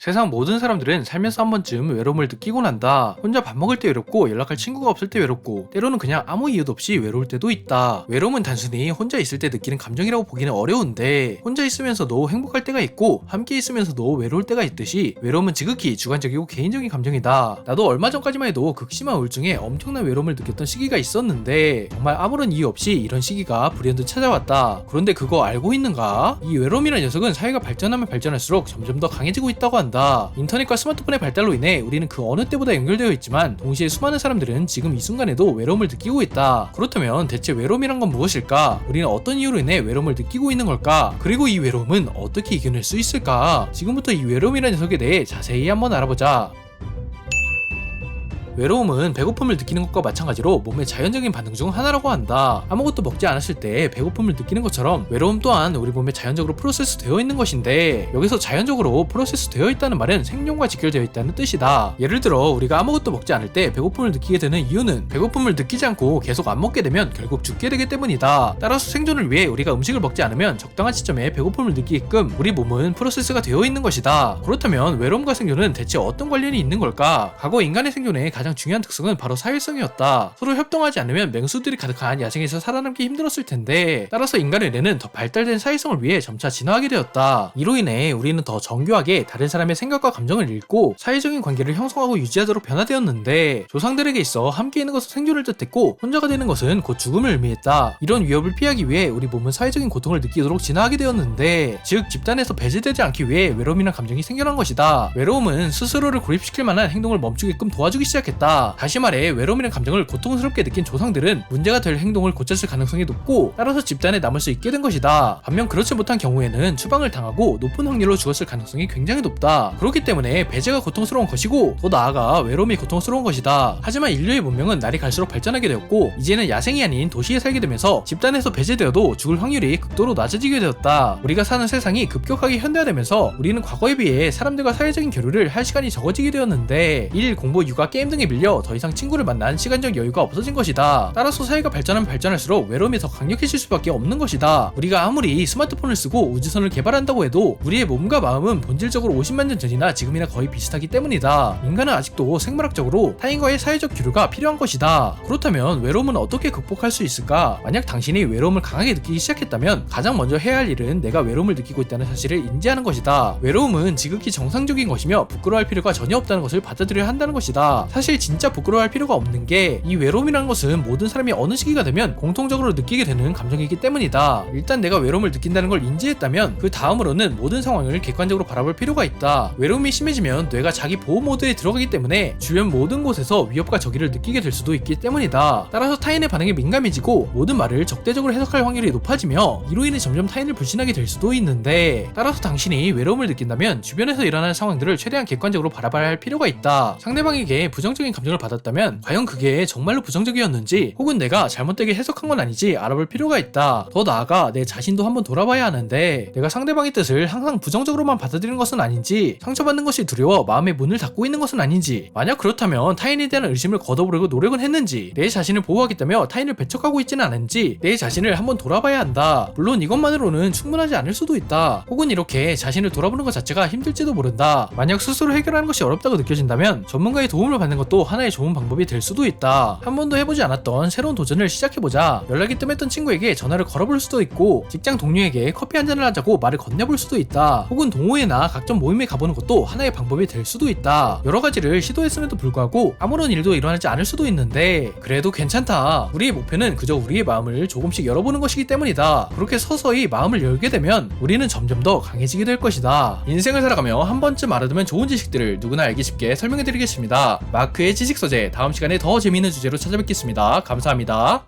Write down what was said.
세상 모든 사람들은 살면서 한 번쯤 외로움을 느끼고 난다. 혼자 밥 먹을 때 외롭고 연락할 친구가 없을 때 외롭고 때로는 그냥 아무 이유도 없이 외로울 때도 있다. 외로움은 단순히 혼자 있을 때 느끼는 감정이라고 보기는 어려운데 혼자 있으면서도 행복할 때가 있고 함께 있으면서도 외로울 때가 있듯이 외로움은 지극히 주관적이고 개인적인 감정이다. 나도 얼마 전까지만 해도 극심한 우울증에 엄청난 외로움을 느꼈던 시기가 있었는데 정말 아무런 이유 없이 이런 시기가 불현듯 찾아왔다. 그런데 그거 알고 있는가? 이 외로움이라는 녀석은 사회가 발전하면 발전할수록 점점 더 강해지고 있다고 한다. 인터넷과 스마트폰의 발달로 인해 우리는 그 어느 때보다 연결되어 있지만 동시에 수많은 사람들은 지금 이 순간에도 외로움을 느끼고 있다. 그렇다면 대체 외로움이란 건 무엇일까? 우리는 어떤 이유로 인해 외로움을 느끼고 있는 걸까? 그리고 이 외로움은 어떻게 이겨낼 수 있을까? 지금부터 이 외로움이라는 녀석에 대해 자세히 한번 알아보자. 외로움은 배고픔을 느끼는 것과 마찬가지로 몸의 자연적인 반응 중 하나라고 한다. 아무것도 먹지 않았을 때 배고픔을 느끼는 것처럼 외로움 또한 우리 몸에 자연적으로 프로세스 되어 있는 것인데 여기서 자연적으로 프로세스 되어 있다는 말은 생존과 직결되어 있다는 뜻이다. 예를 들어 우리가 아무것도 먹지 않을 때 배고픔을 느끼게 되는 이유는 배고픔을 느끼지 않고 계속 안 먹게 되면 결국 죽게 되기 때문이다. 따라서 생존을 위해 우리가 음식을 먹지 않으면 적당한 시점에 배고픔을 느끼게끔 우리 몸은 프로세스가 되어 있는 것이다. 그렇다면 외로움과 생존은 대체 어떤 관련이 있는 걸까? 과거 인간의 생존에 가장 중요한 특성은 바로 사회성이었다. 서로 협동하지 않으면 맹수들이 가득한 야생에서 살아남기 힘들었을 텐데 따라서 인간의 뇌는 더 발달된 사회성을 위해 점차 진화하게 되었다. 이로 인해 우리는 더 정교하게 다른 사람의 생각과 감정을 읽고 사회적인 관계를 형성하고 유지하도록 변화되었는데 조상들에게 있어 함께 있는 것은 생존을 뜻했고 혼자가 되는 것은 곧 죽음을 의미했다. 이런 위협을 피하기 위해 우리 몸은 사회적인 고통을 느끼도록 진화하게 되었는데 즉 집단에서 배제되지 않기 위해 외로움이란 감정이 생겨난 것이다. 외로움은 스스로를 고립시킬 만한 행동을 멈추게끔 도와주기 시작했다. 다시 말해 외로움이란 감정을 고통스럽게 느낀 조상들은 문제가 될 행동을 고쳤을 가능성이 높고 따라서 집단에 남을 수 있게 된 것이다. 반면 그렇지 못한 경우에는 추방을 당하고 높은 확률로 죽었을 가능성이 굉장히 높다. 그렇기 때문에 배제가 고통스러운 것이고 더 나아가 외로움이 고통스러운 것이다. 하지만 인류의 문명은 날이 갈수록 발전하게 되었고 이제는 야생이 아닌 도시에 살게 되면서 집단에서 배제되어도 죽을 확률이 극도로 낮아지게 되었다. 우리가 사는 세상이 급격하게 현대화되면서 우리는 과거에 비해 사람들과 사회적인 교류를 할 시간이 적어지게 되었는데 일, 공부, 육아, 게임 등에 밀려 더 이상 친구를 만난 시간적 여유가 없어진 것이다. 따라서 사회가 발전하면 발전할수록 외로움이 더 강력해질 수밖에 없는 것이다. 우리가 아무리 스마트폰을 쓰고 우주선을 개발한다고 해도 우리의 몸과 마음은 본질적으로 50만 년 전이나 지금이나 거의 비슷하기 때문이다. 인간은 아직도 생물학적으로 타인과의 사회적 교류가 필요한 것이다. 그렇다면 외로움은 어떻게 극복할 수 있을까? 만약 당신이 외로움을 강하게 느끼기 시작했다면 가장 먼저 해야 할 일은 내가 외로움을 느끼고 있다는 사실을 인지하는 것이다. 외로움은 지극히 정상적인 것이며 부끄러워할 필요가 전혀 없다는 것을 받아들여야 한다는 것이다. 사실 진짜 부끄러워할 필요가 없는 게 이 외로움이라는 것은 모든 사람이 어느 시기가 되면 공통적으로 느끼게 되는 감정이기 때문이다. 일단 내가 외로움을 느낀다는 걸 인지했다면 그 다음으로는 모든 상황을 객관적으로 바라볼 필요가 있다. 외로움이 심해지면 뇌가 자기 보호 모드에 들어가기 때문에 주변 모든 곳에서 위협과 적의를 느끼게 될 수도 있기 때문이다. 따라서 타인의 반응에 민감해지고 모든 말을 적대적으로 해석할 확률이 높아지며 이로 인해 점점 타인을 불신하게 될 수도 있는데 따라서 당신이 외로움을 느낀다면 주변에서 일어나는 상황들을 최대한 객관적으로 바라봐야 할 필요가 있다. 상대방에게 부정적인 감정을 받았다면 과연 그게 정말로 부정적이었는지 혹은 내가 잘못되게 해석한 건 아닌지 알아볼 필요가 있다. 더 나아가 내 자신도 한번 돌아봐야 하는데 내가 상대방의 뜻을 항상 부정적으로만 받아들이는 것은 아닌지 상처받는 것이 두려워 마음의 문을 닫고 있는 것은 아닌지 만약 그렇다면 타인에 대한 의심을 걷어보려고 노력은 했는지 내 자신을 보호하겠다며 타인을 배척하고 있지는 않은지 내 자신을 한번 돌아봐야 한다. 물론 이것만으로는 충분하지 않을 수도 있다. 혹은 이렇게 자신을 돌아보는 것 자체가 힘들지도 모른다. 만약 스스로 해결하는 것이 어렵다고 느껴진다면 전문가의 도움을 받는 것도 하나의 좋은 방법이 될 수도 있다. 한 번도 해보지 않았던 새로운 도전을 시작해보자. 연락이 뜸했던 친구에게 전화를 걸어볼 수도 있고 직장 동료에게 커피 한잔을 하자고 말을 건네볼 수도 있다. 혹은 동호회나 각종 모임에 가보는 것도 하나의 방법이 될 수도 있다. 여러 가지를 시도했음에도 불구하고 아무런 일도 일어나지 않을 수도 있는데 그래도 괜찮다. 우리의 목표는 그저 우리의 마음을 조금씩 열어보는 것이기 때문이다. 그렇게 서서히 마음을 열게 되면 우리는 점점 더 강해지게 될 것이다. 인생을 살아가며 한 번쯤 알아두면 좋은 지식들을 누구나 알기 쉽게 설명해드리겠습니다. 마크의 지식서재 다음 시간에 더 재미있는 주제로 찾아뵙겠습니다. 감사합니다.